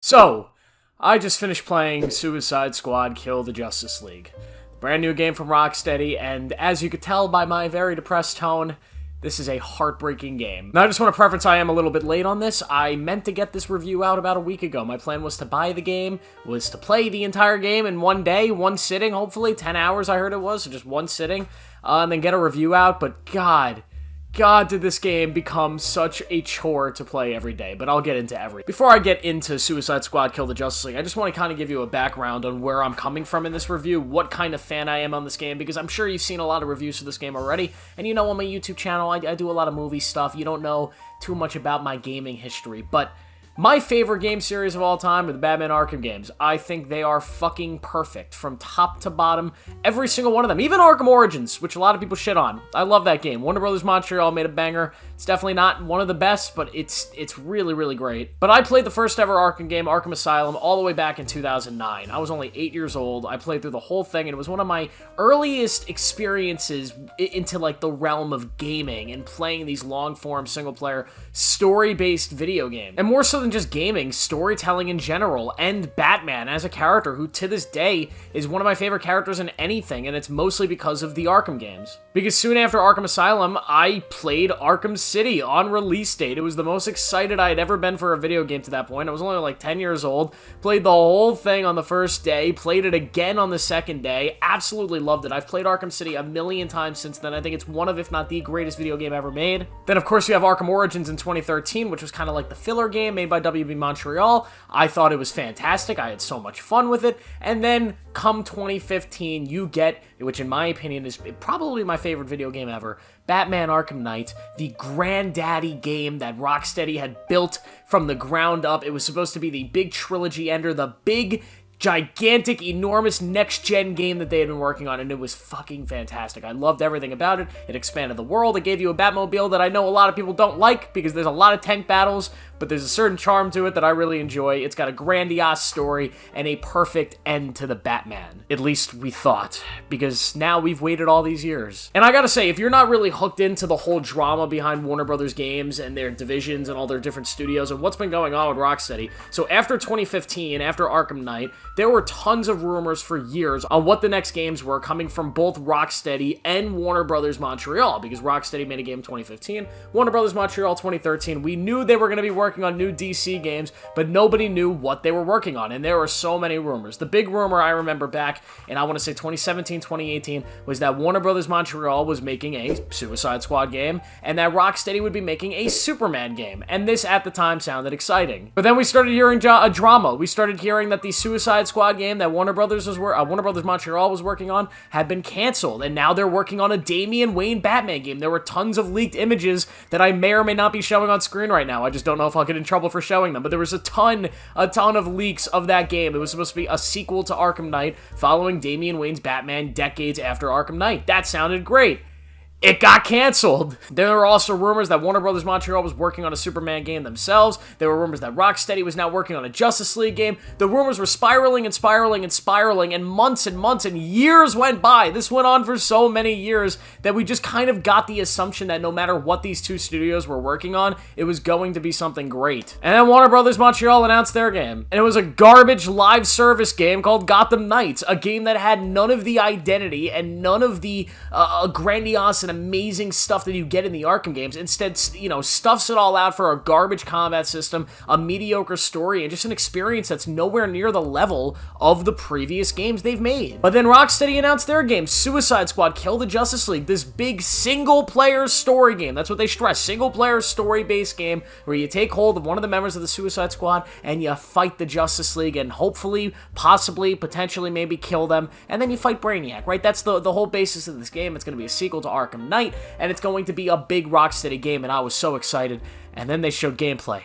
So, I just finished playing Suicide Squad Kill the Justice League. Brand new game from Rocksteady, and as you could tell by my very depressed tone, this is a heartbreaking game. Now, I just want to preference I am a little bit late on this. I meant to get this review out about a week ago. My plan was to buy the game, was to play the entire game in one day, one sitting, hopefully. 10 hours, I heard it was, so just one sitting, and then get a review out, but God, did this game become such a chore to play every day, but I'll get into everything. Before I get into Suicide Squad Kill the Justice League, I just want to kind of give you a background on where I'm coming from in this review, what kind of fan I am on this game, because I'm sure you've seen a lot of reviews for this game already, and you know on my YouTube channel, I do a lot of movie stuff. You don't know too much about my gaming history, but my favorite game series of all time are the Batman Arkham games. I think they are fucking perfect from top to bottom. Every single one of them. Even Arkham Origins, which a lot of people shit on. I love that game. Warner Bros. Montreal made a banger. It's definitely not one of the best, but it's really, really great. But I played the first ever Arkham game, Arkham Asylum, all the way back in 2009. I was only 8 years old. I played through the whole thing, and it was one of my earliest experiences into like the realm of gaming and playing these long-form, single-player, story-based video games. And more so than just gaming, storytelling in general, and Batman as a character who to this day is one of my favorite characters in anything, and it's mostly because of the Arkham games. Because soon after Arkham Asylum, I played Arkham City on release date. It was the most excited I had ever been for a video game to that point. I was only like 10 years old, played the whole thing on the first day, played it again on the second day, absolutely loved it. I've played Arkham City a million times since then. I think it's one of, if not the greatest video game ever made. Then of course you have Arkham Origins in 2013, which was kind of like the filler game made by WB Montreal. I thought it was fantastic. I had so much fun with it. And then come 2015, you get, which in my opinion is probably my favorite video game ever, Batman Arkham Knight, the granddaddy game that Rocksteady had built from the ground up. It was supposed to be the big trilogy ender, the big gigantic, enormous next-gen game that they had been working on, and it was fucking fantastic. I loved everything about it. It expanded the world. It gave you a Batmobile that I know a lot of people don't like because there's a lot of tank battles, but there's a certain charm to it that I really enjoy. It's got a grandiose story and a perfect end to the Batman. At least we thought, because now we've waited all these years. And I gotta say, if you're not really hooked into the whole drama behind Warner Brothers games and their divisions and all their different studios and what's been going on with Rocksteady, so after 2015, after Arkham Knight, there were tons of rumors for years on what the next games were coming from both Rocksteady and Warner Brothers Montreal, because Rocksteady made a game in 2015, Warner Brothers Montreal 2013. We knew they were going to be working on new DC games, but nobody knew what they were working on, and there were so many rumors. The big rumor I remember back, and I want to say 2017, 2018, was that Warner Brothers Montreal was making a Suicide Squad game, and that Rocksteady would be making a Superman game, and this at the time sounded exciting. But then we started hearing a drama. We started hearing that the Suicide Squad game that Warner Brothers Montreal was working on had been canceled, and now they're working on a Damian Wayne Batman game. There were tons of leaked images that I may or may not be showing on screen right now. I just don't know if I'll get in trouble for showing them, but there was a ton of leaks of that game. It was supposed to be a sequel to Arkham Knight following Damian Wayne's Batman decades after Arkham Knight. That sounded great. It got canceled. There were also rumors that Warner Brothers Montreal was working on a Superman game themselves. There were rumors that Rocksteady was now working on a Justice League game. The rumors were spiraling and spiraling and spiraling, and months and years went by. This went on for so many years that we just kind of got the assumption that no matter what these two studios were working on, it was going to be something great. And then Warner Brothers Montreal announced their game, and it was a garbage live service game called Gotham Knights, a game that had none of the identity and none of the grandiose and amazing stuff that you get in the Arkham games. Instead, stuffs it all out for a garbage combat system, a mediocre story, and just an experience that's nowhere near the level of the previous games they've made. But then Rocksteady announced their game, Suicide Squad Kill the Justice League, this big single-player story game. That's what they stress, single-player story-based game where you take hold of one of the members of the Suicide Squad and you fight the Justice League and hopefully, possibly, potentially, maybe kill them, and then you fight Brainiac, right? That's the whole basis of this game. It's going to be a sequel to Arkham Knight, and it's going to be a big Rocksteady game, and I was so excited. And then they showed gameplay,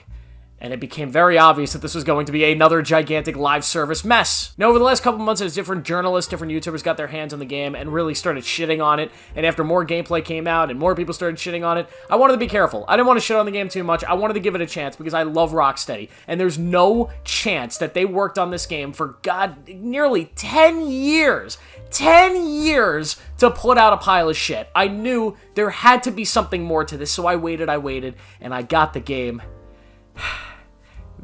and it became very obvious that this was going to be another gigantic live service mess. Now, over the last couple months, as different journalists, different YouTubers got their hands on the game and really started shitting on it, and after more gameplay came out and more people started shitting on it, I wanted to be careful. I didn't want to shit on the game too much. I wanted to give it a chance because I love Rocksteady, and there's no chance that they worked on this game for, nearly 10 years. 10 years to put out a pile of shit. I knew there had to be something more to this, so I waited, and I got the game.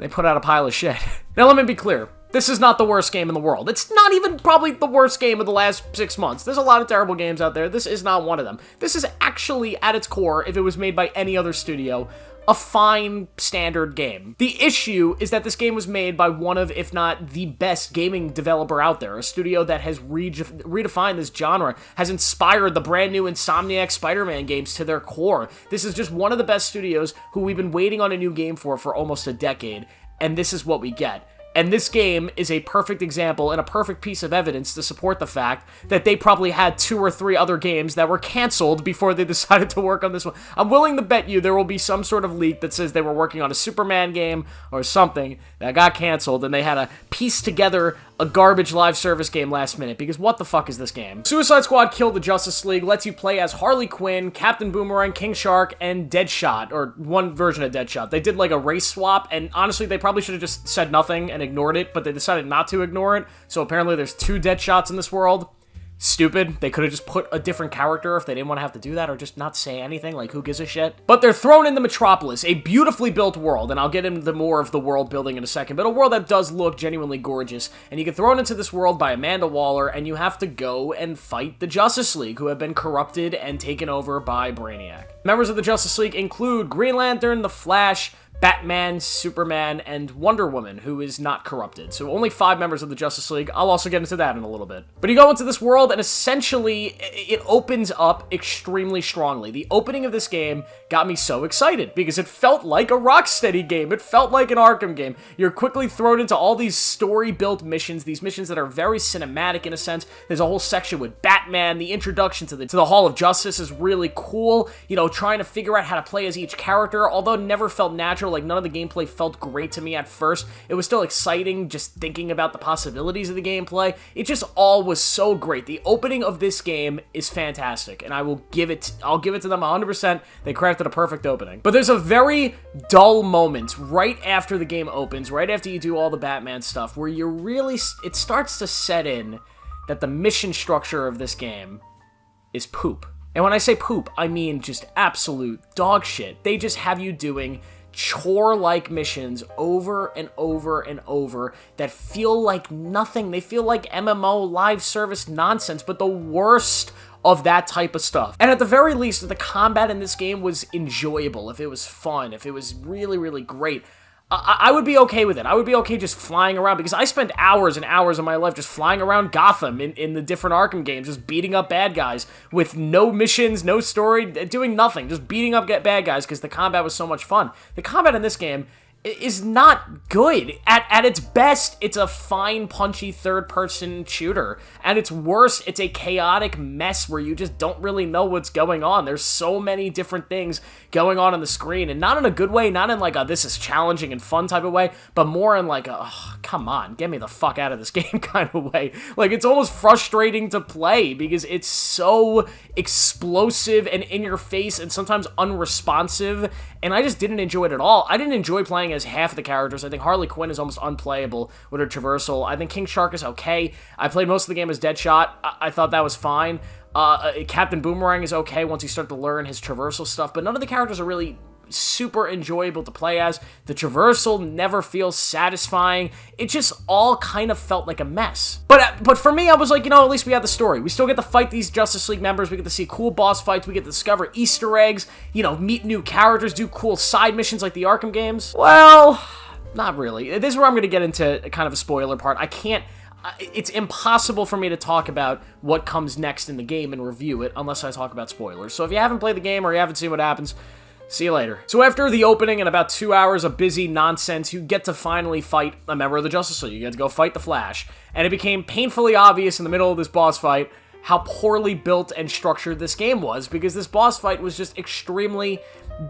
They put out a pile of shit. Now let me be clear. This is not the worst game in the world. It's not even probably the worst game of the last 6 months. There's a lot of terrible games out there. This is not one of them. This is actually, at its core, if it was made by any other studio, a fine, standard game. The issue is that this game was made by one of, if not the best gaming developer out there, a studio that has redefined this genre, has inspired the brand new Insomniac Spider-Man games to their core. This is just one of the best studios who we've been waiting on a new game for almost a decade, and this is what we get. And this game is a perfect example and a perfect piece of evidence to support the fact that they probably had 2 or 3 other games that were canceled before they decided to work on this one. I'm willing to bet you there will be some sort of leak that says they were working on a Superman game or something that got canceled and they had to piece together a garbage live service game last minute, because what the fuck is this game? Suicide Squad Kill the Justice League lets you play as Harley Quinn, Captain Boomerang, King Shark, and Deadshot, or one version of Deadshot. They did like a race swap, and honestly, they probably should have just said nothing and ignored it, but they decided not to ignore it, so apparently there's 2 Deadshots in this world. Stupid. They could have just put a different character if they didn't want to have to do that, or just not say anything, like who gives a shit? But they're thrown into Metropolis, a beautifully built world, and I'll get into more of the world building in a second, but a world that does look genuinely gorgeous, and you get thrown into this world by Amanda Waller, and you have to go and fight the Justice League, who have been corrupted and taken over by Brainiac. Members of the Justice League include Green Lantern, The Flash, Batman, Superman, and Wonder Woman, who is not corrupted. So only 5 members of the Justice League. I'll also get into that in a little bit. But you go into this world, and essentially, it opens up extremely strongly. The opening of this game got me so excited, because it felt like a Rocksteady game. It felt like an Arkham game. You're quickly thrown into all these story-built missions, these missions that are very cinematic in a sense. There's a whole section with Batman. The introduction to the Hall of Justice is really cool. You know, trying to figure out how to play as each character, although it never felt natural. Like, none of the gameplay felt great to me at first. It was still exciting just thinking about the possibilities of the gameplay. It just all was so great. The opening of this game is fantastic, and I'll give it to them 100%. They crafted a perfect opening. But there's a very dull moment right after the game opens, right after you do all the Batman stuff, where it starts to set in that the mission structure of this game is poop. And when I say poop, I mean just absolute dog shit. They just have you doing chore-like missions over and over and over that feel like nothing. They feel like MMO live service nonsense, but the worst of that type of stuff. And at the very least, if the combat in this game was enjoyable, if it was fun, if it was really, really great, I would be okay with it. I would be okay just flying around, because I spent hours and hours of my life just flying around Gotham in the different Arkham games, just beating up bad guys with no missions, no story, doing nothing, just beating up bad guys because the combat was so much fun. The combat in this game is not good. At its best, it's a fine, punchy third-person shooter. At its worst, it's a chaotic mess where you just don't really know what's going on. There's so many different things going on the screen, and not in a good way, not in like a this is challenging and fun type of way, but more in like a, oh, come on, get me the fuck out of this game kind of way. Like, it's almost frustrating to play because it's so explosive and in your face and sometimes unresponsive, and I just didn't enjoy it at all. I didn't enjoy playing as half of the characters. I think Harley Quinn is almost unplayable with her traversal. I think King Shark is okay. I played most of the game as Deadshot. I thought that was fine. Captain Boomerang is okay once you start to learn his traversal stuff, but none of the characters are really super enjoyable to play as. The traversal never feels satisfying. It just all kind of felt like a mess. But for me, I was like, you know, at least we have the story. We still get to fight these Justice League members. We get to see cool boss fights. We get to discover Easter eggs, you know, meet new characters, do cool side missions like the Arkham games. Well, not really. This is where I'm going to get into kind of a spoiler part. It's impossible for me to talk about what comes next in the game and review it unless I talk about spoilers. So if you haven't played the game or you haven't seen what happens, see you later. So after the opening and about 2 hours of busy nonsense, you get to finally fight a member of the Justice League. You get to go fight the Flash. And it became painfully obvious in the middle of this boss fight how poorly built and structured this game was, because this boss fight was just extremely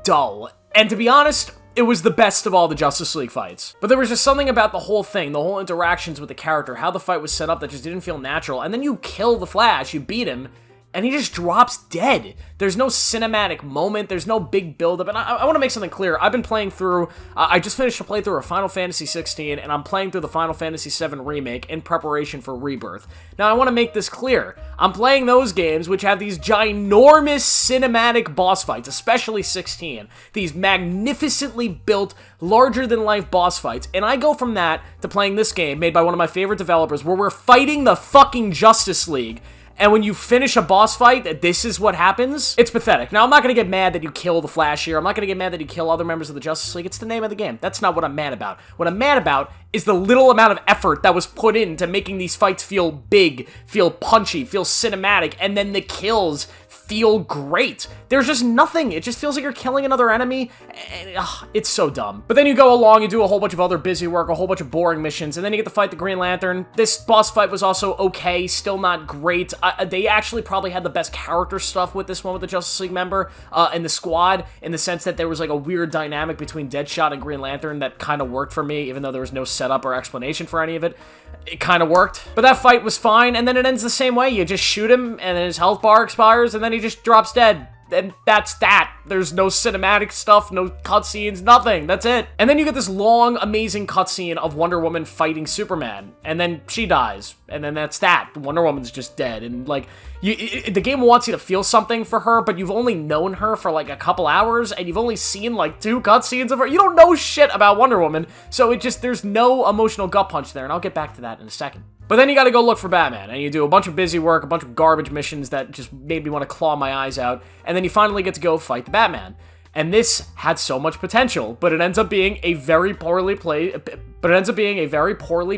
dull. And to be honest, it was the best of all the Justice League fights. But there was just something about the whole thing, the whole interactions with the character, how the fight was set up that just didn't feel natural. And then you kill the Flash, you beat him, and he just drops dead. There's no cinematic moment, there's no big build-up, and I want to make something clear. I've been playing through, I just finished a playthrough of Final Fantasy 16, and I'm playing through the Final Fantasy 7 Remake in preparation for Rebirth. Now, I want to make this clear. I'm playing those games which have these ginormous cinematic boss fights, especially 16. These magnificently built, larger-than-life boss fights, and I go from that to playing this game made by one of my favorite developers where we're fighting the fucking Justice League. And when you finish a boss fight, this is what happens. It's pathetic. Now, I'm not going to get mad that you kill the Flash here. I'm not going to get mad that you kill other members of the Justice League. It's the name of the game. That's not what I'm mad about. What I'm mad about is the little amount of effort that was put into making these fights feel big, feel punchy, feel cinematic, and then the kills feel great. There's just nothing. It just feels like you're killing another enemy, and it's so dumb. But then you go along, you do a whole bunch of other busy work, a whole bunch of boring missions, and then you get to fight the Green Lantern. This boss fight was also okay, still not great. They actually probably had the best character stuff with this one with the Justice League member and the squad, in the sense that there was like a weird dynamic between Deadshot and Green Lantern that kind of worked for me, even though there was no setup or explanation for any of it. It kind of worked. But that fight was fine, and then it ends the same way. You just shoot him, and then his health bar expires, and then he just drops dead. And that's that. There's no cinematic stuff, no cutscenes, nothing. That's it. And then you get this long, amazing cutscene of Wonder Woman fighting Superman, and then she dies, and then that's that. Wonder Woman's just dead, and like, the game wants you to feel something for her, but you've only known her for like a couple hours, and you've only seen like 2 cutscenes of her. You don't know shit about Wonder Woman, so there's no emotional gut punch there, and I'll get back to that in a second. But then you gotta go look for Batman, and you do a bunch of busy work, a bunch of garbage missions that just made me want to claw my eyes out, and then you finally get to go fight the Batman. And this had so much potential, but it ends up being a very poorly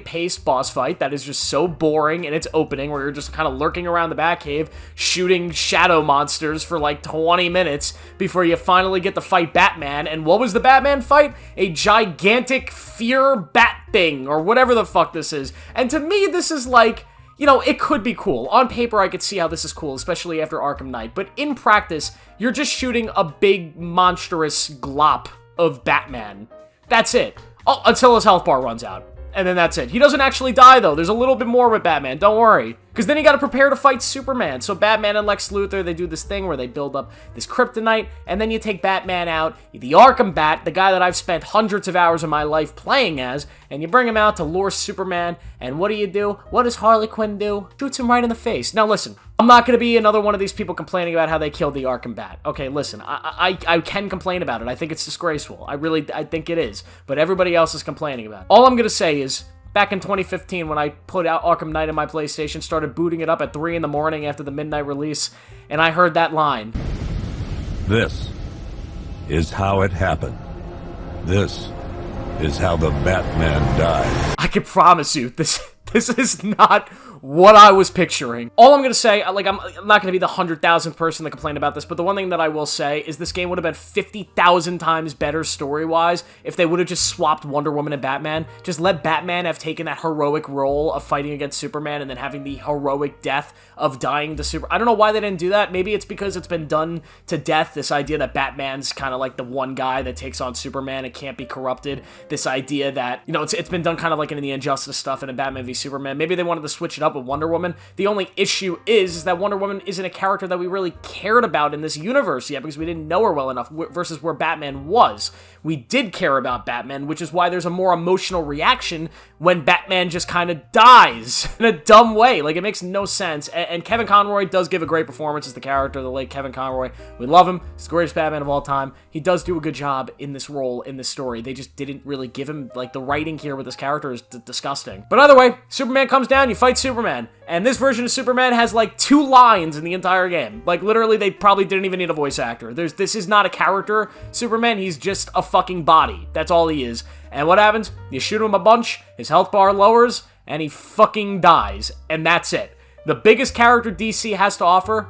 paced boss fight that is just so boring in its opening, where you're just kind of lurking around the Batcave, shooting shadow monsters for like 20 minutes before you finally get to fight Batman. And what was the Batman fight? A gigantic fear bat thing, or whatever the fuck this is. And to me, this is like, you know, it could be cool. On paper, I could see how this is cool, especially after Arkham Knight. But in practice, you're just shooting a big, monstrous glop of Batman. That's it. Oh, until his health bar runs out. And then that's it. He doesn't actually die, though. There's a little bit more with Batman. Don't worry. Because then you gotta prepare to fight Superman. So Batman and Lex Luthor, they do this thing where they build up this kryptonite, and then you take Batman out, the Arkham Bat, the guy that I've spent hundreds of hours of my life playing as, and you bring him out to lure Superman, and what do? What does Harley Quinn do? Shoots him right in the face. Now listen, I'm not gonna be another one of these people complaining about how they killed the Arkham Bat. Okay, listen, I can complain about it. I think it's disgraceful. I think it is. But everybody else is complaining about it. All I'm gonna say is, back in 2015, when I put out Arkham Knight in my PlayStation, started booting it up at 3 in the morning after the midnight release, and I heard that line. This is how it happened. This is how the Batman died. I can promise you, this is not what I was picturing. All I'm gonna say, like, I'm not gonna be the 100,000th person to complain about this, but the one thing that I will say is this game would have been 50,000 times better story-wise if they would have just swapped Wonder Woman and Batman. Just let Batman have taken that heroic role of fighting against Superman and then having the heroic death of dying to Superman. I don't know why they didn't do that. Maybe it's because it's been done to death, this idea that Batman's kind of like the one guy that takes on Superman and can't be corrupted. This idea that, you know, it's been done kind of like in the Injustice stuff and in Batman v Superman. Maybe they wanted to switch it up with Wonder Woman. The only issue is that Wonder Woman isn't a character that we really cared about in this universe yet because we didn't know her well enough versus where Batman was. We did care about Batman, which is why there's a more emotional reaction when Batman just kind of dies in a dumb way. Like, it makes no sense. And Kevin Conroy does give a great performance as the character, the late Kevin Conroy. We love him. He's the greatest Batman of all time. He does do a good job in this role, in this story. They just didn't really give him, like, the writing here with this character is disgusting. But either way, Superman comes down, you fight Superman. And this version of Superman has, like, 2 lines in the entire game. Like, literally, they probably didn't even need a voice actor. This is not a character, Superman. He's just a fucking body. That's all he is. And what happens? You shoot him a bunch, his health bar lowers, and he fucking dies. And that's it. The biggest character DC has to offer,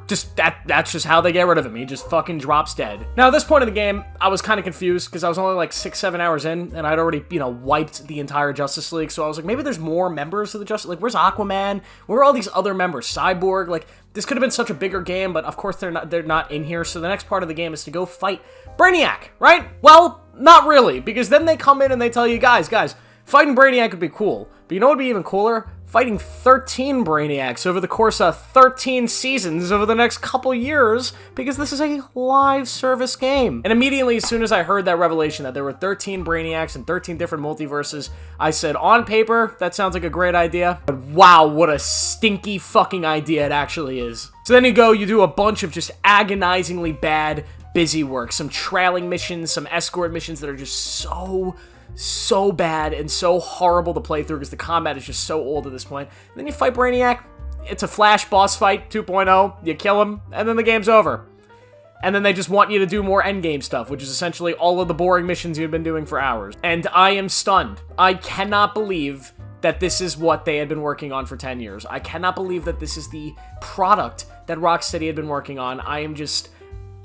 that's just how they get rid of him. He just fucking drops dead. Now, at this point in the game, I was kind of confused because I was only like 6-7 hours in, and I'd already, you know, wiped the entire Justice League. So I was like, maybe there's more members of the Justice League. Where's Aquaman? Where are all these other members? Cyborg? Like, this could have been such a bigger game, but of course they're not in here. So the next part of the game is to go fight Brainiac, right? Well, not really, because then they come in and they tell you, guys, Fighting Brainiac would be cool, but you know what would be even cooler? Fighting 13 Brainiacs over the course of 13 seasons over the next couple years, because this is a live service game. And immediately, as soon as I heard that revelation that there were 13 Brainiacs and 13 different multiverses, I said, on paper, that sounds like a great idea, but wow, what a stinky fucking idea it actually is. So then you do a bunch of just agonizingly bad busy work, some trailing missions, some escort missions that are just so bad and so horrible to play through because the combat is just so old at this point. And then you fight Brainiac, it's a Flash boss fight 2.0, you kill him, and then the game's over. And then they just want you to do more endgame stuff, which is essentially all of the boring missions you've been doing for hours. And I am stunned. I cannot believe that this is what they had been working on for 10 years. I cannot believe that this is the product that Rocksteady had been working on. I am just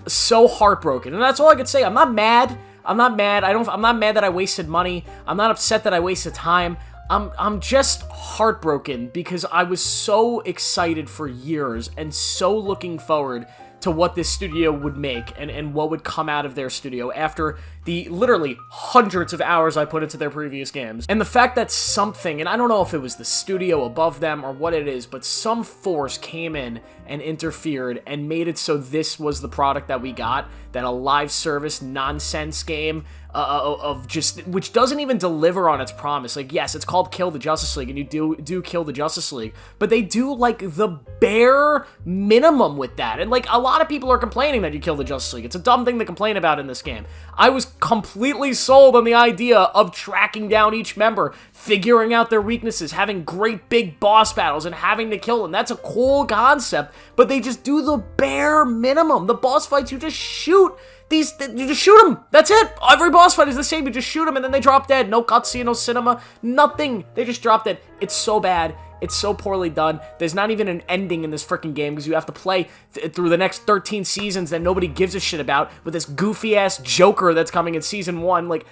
so heartbroken. And that's all I could say. I'm not mad. I'm not mad that I wasted money. I'm not upset that I wasted time. I'm just heartbroken because I was so excited for years and so looking forward to what this studio would make and what would come out of their studio after the literally hundreds of hours I put into their previous games. And the fact that something, and I don't know if it was the studio above them or what it is, but some force came in and interfered and made it so this was the product that we got, that a live service nonsense game which doesn't even deliver on its promise. Like, yes, it's called Kill the Justice League, and you do kill the Justice League, but they do, like, the bare minimum with that. And, like, a lot of people are complaining that you kill the Justice League. It's a dumb thing to complain about in this game. I was completely sold on the idea of tracking down each member, figuring out their weaknesses, having great big boss battles, and having to kill them. That's a cool concept, but they just do the bare minimum. The boss fights, you just shoot. You just shoot them. That's it. Every boss fight is the same. You just shoot them and then they drop dead. No cutscene, no cinema, nothing. They just drop dead. It's so bad. It's so poorly done. There's not even an ending in this freaking game because you have to play through the next 13 seasons that nobody gives a shit about with this goofy-ass Joker that's coming in Season 1. Like,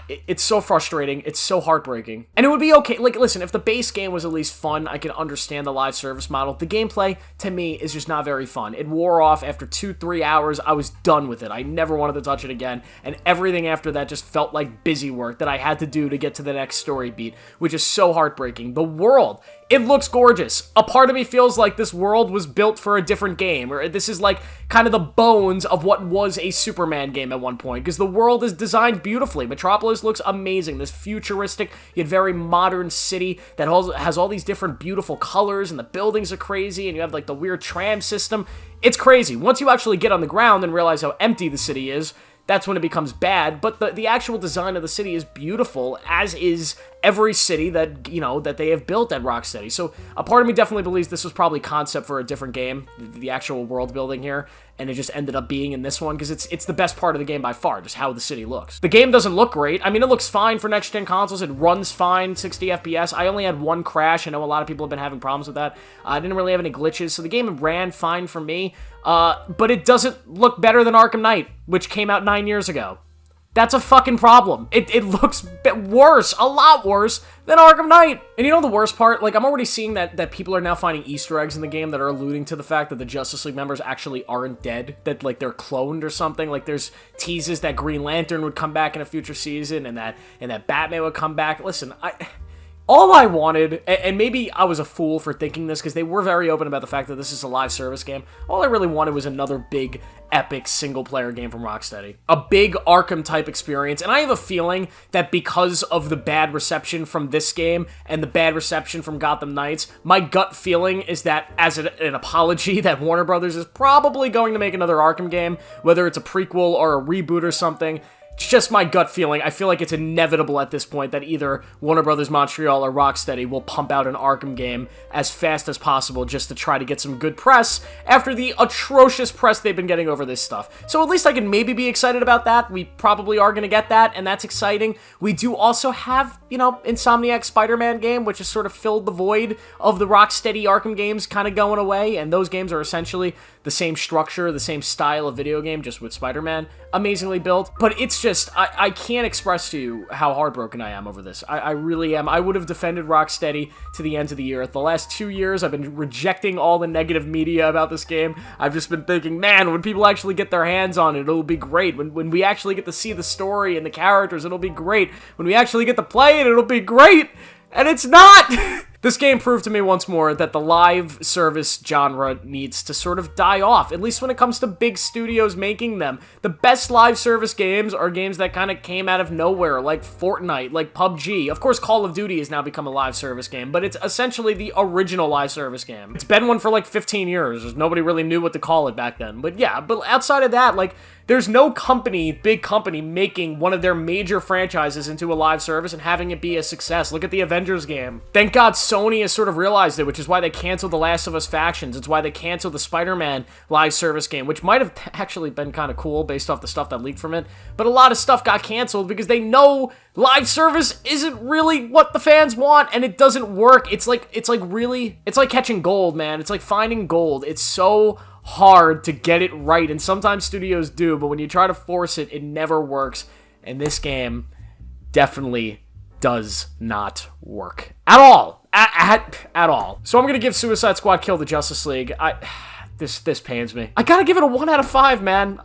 it's so frustrating. It's so heartbreaking. And it would be okay. Like, listen, if the base game was at least fun, I can understand the live service model. The gameplay, to me, is just not very fun. It wore off after 2-3 hours. I was done with it. I never wanted to touch it again. And everything after that just felt like busy work that I had to do to get to the next story beat, which is so heartbreaking. The world, it looks gorgeous. A part of me feels like this world was built for a different game, or this is like kind of the bones of what was a Superman game at one point, because the world is designed beautifully. Metropolis looks amazing. This futuristic, yet very modern city that has all these different beautiful colors, and the buildings are crazy, and you have like the weird tram system. It's crazy. Once you actually get on the ground and realize how empty the city is, that's when it becomes bad, but the actual design of the city is beautiful, as is every city that, you know, that they have built at Rocksteady. So a part of me definitely believes this was probably concept for a different game, the actual world building here, and it just ended up being in this one, because it's the best part of the game by far, just how the city looks. The game doesn't look great. I mean, it looks fine for next-gen consoles. It runs fine, 60 FPS. I only had one crash. I know a lot of people have been having problems with that. I didn't really have any glitches, so the game ran fine for me, but it doesn't look better than Arkham Knight, which came out 9 years ago. That's a fucking problem. It looks worse, a lot worse than Arkham Knight. And you know the worst part? Like, I'm already seeing that people are now finding Easter eggs in the game that are alluding to the fact that the Justice League members actually aren't dead, that, like, they're cloned or something. Like, there's teases that Green Lantern would come back in a future season and that Batman would come back. Listen, all I wanted, and maybe I was a fool for thinking this, because they were very open about the fact that this is a live service game, all I really wanted was another big, epic, single-player game from Rocksteady. A big Arkham-type experience, and I have a feeling that because of the bad reception from this game, and the bad reception from Gotham Knights, my gut feeling is that, as an apology, that Warner Brothers is probably going to make another Arkham game, whether it's a prequel or a reboot or something. It's just my gut feeling. I feel like it's inevitable at this point that either Warner Brothers Montreal or Rocksteady will pump out an Arkham game as fast as possible just to try to get some good press after the atrocious press they've been getting over this stuff. So at least I can maybe be excited about that. We probably are going to get that, and that's exciting. We do also have, you know, Insomniac's Spider-Man game, which has sort of filled the void of the Rocksteady Arkham games kind of going away, and those games are essentially the same structure, the same style of video game, just with Spider-Man amazingly built. But it's just, I can't express to you how heartbroken I am over this. I really am. I would have defended Rocksteady to the end of the year. The last 2 years, I've been rejecting all the negative media about this game. I've just been thinking, man, when people actually get their hands on it, it'll be great. When we actually get to see the story and the characters, it'll be great. When we actually get to play it, it'll be great. And it's not! This game proved to me once more that the live service genre needs to sort of die off, at least when it comes to big studios making them. The best live service games are games that kind of came out of nowhere, like Fortnite, like PUBG. Of course, Call of Duty has now become a live service game, but it's essentially the original live service game. It's been one for like 15 years. Nobody really knew what to call it back then. But yeah, but outside of that, like, there's no company, big company, making one of their major franchises into a live service and having it be a success. Look at the Avengers game. Thank God Sony has sort of realized it, which is why they canceled The Last of Us Factions. It's why they canceled the Spider-Man live service game, which might have actually been kind of cool based off the stuff that leaked from it. But a lot of stuff got canceled because they know live service isn't really what the fans want, and it doesn't work. It's like catching gold, man. It's like finding gold. It's so hard to get it right, and sometimes studios do, but when you try to force it, it never works, and this game definitely does not work. At all. At all. So I'm gonna give Suicide Squad Kill the Justice League. This pains me. I gotta give it a 1 out of 5, man.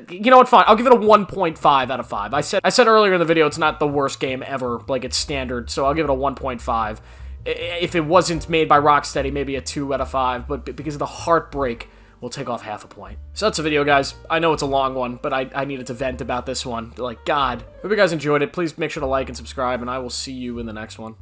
You know what, fine. I'll give it a 1.5 out of 5. I said earlier in the video it's not the worst game ever, like it's standard, so I'll give it a 1.5. If it wasn't made by Rocksteady, maybe a 2 out of 5, but because of the heartbreak, we'll take off half a point. So that's the video, guys. I know it's a long one, but I needed to vent about this one. Like, God. Hope you guys enjoyed it. Please make sure to like and subscribe, and I will see you in the next one.